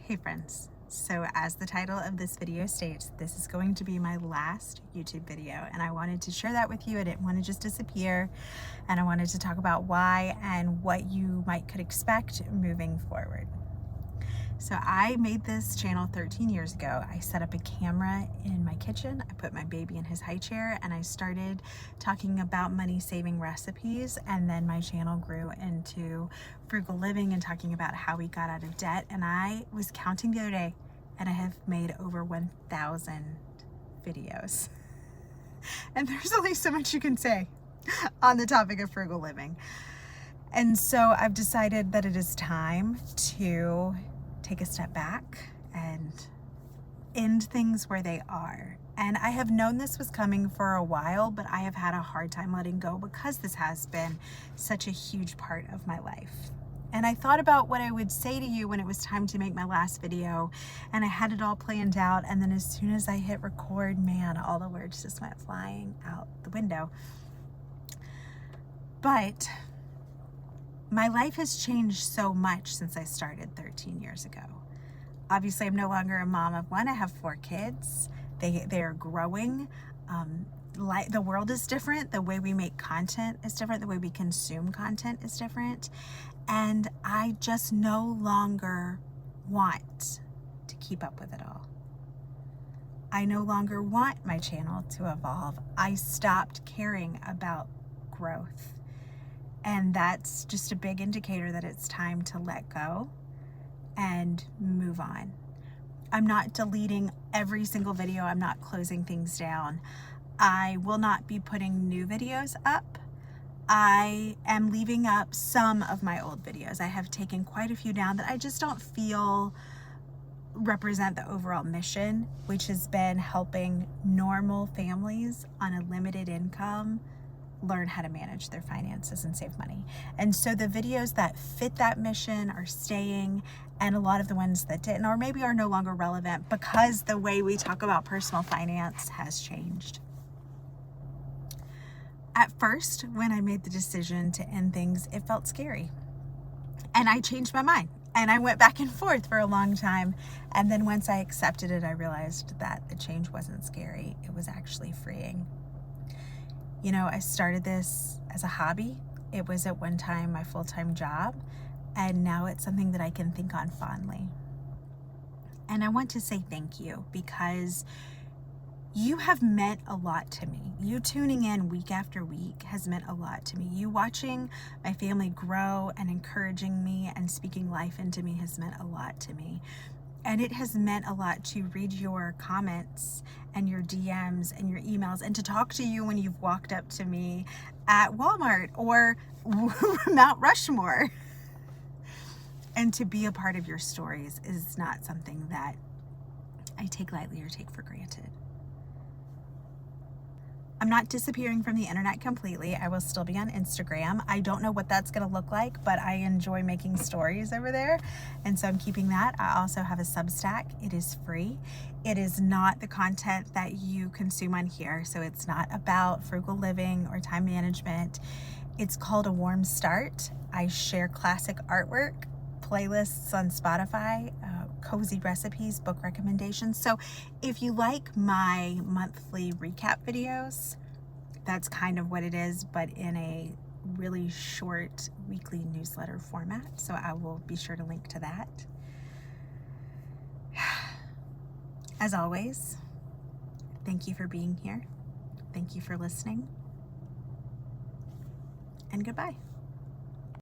Hey friends, so as the title of this video states, this is going to be my last YouTube video, and I wanted to share that with you. I didn't want to just disappear, and I wanted to talk about why and what you could expect moving forward. So I made this channel 13 years ago. I set up a camera in my kitchen, I put my baby in his high chair, and I started talking about money saving recipes, and then my channel grew into frugal living and talking about how we got out of debt. And I was counting the other day, and I have made over 1,000 videos. And there's only so much you can say on the topic of frugal living. And so I've decided that it is time to take a step back and end things where they are. And I have known this was coming for a while, but I have had a hard time letting go because this has been such a huge part of my life. And I thought about what I would say to you when it was time to make my last video, and I had it all planned out, and then as soon as I hit record, man, all the words just went flying out the window. But my life has changed so much since I started 13 years ago. Obviously, I'm no longer a mom of one. I have 4 kids. They are growing. The world is different. The way we make content is different. The way we consume content is different. And I just no longer want to keep up with it all. I no longer want my channel to evolve. I stopped caring about growth. And that's just a big indicator that it's time to let go and move on. I'm not deleting every single video. I'm not closing things down. I will not be putting new videos up. I am leaving up some of my old videos. I have taken quite a few down that I just don't feel represent the overall mission, which has been helping normal families on a limited income learn how to manage their finances and save money. And so the videos that fit that mission are staying, and a lot of the ones that didn't, or maybe are no longer relevant because the way we talk about personal finance has changed. At first, when I made the decision to end things, it felt scary. And I changed my mind. And I went back and forth for a long time. And then once I accepted it, I realized that the change wasn't scary. It was actually freeing. You know, I started this as a hobby. It was at one time my full-time job, and now it's something that I can think on fondly. And I want to say thank you because you have meant a lot to me. You tuning in week after week has meant a lot to me. You watching my family grow and encouraging me and speaking life into me has meant a lot to me. And it has meant a lot to read your comments and your DMs and your emails and to talk to you when you've walked up to me at Walmart or Mount Rushmore. And to be a part of your stories is not something that I take lightly or take for granted. I'm not disappearing from the internet completely. I will still be on Instagram. I don't know what that's going to look like, but I enjoy making stories over there. And so I'm keeping that. I also have a Substack. It is free. It is not the content that you consume on here. So it's not about frugal living or time management. It's called A Warm Start. I share classic artwork, playlists on Spotify, cozy recipes, book recommendations. So if you like my monthly recap videos, that's kind of what it is, but in a really short weekly newsletter format. So I will be sure to link to that. As always, thank you for being here. Thank you for listening. And goodbye.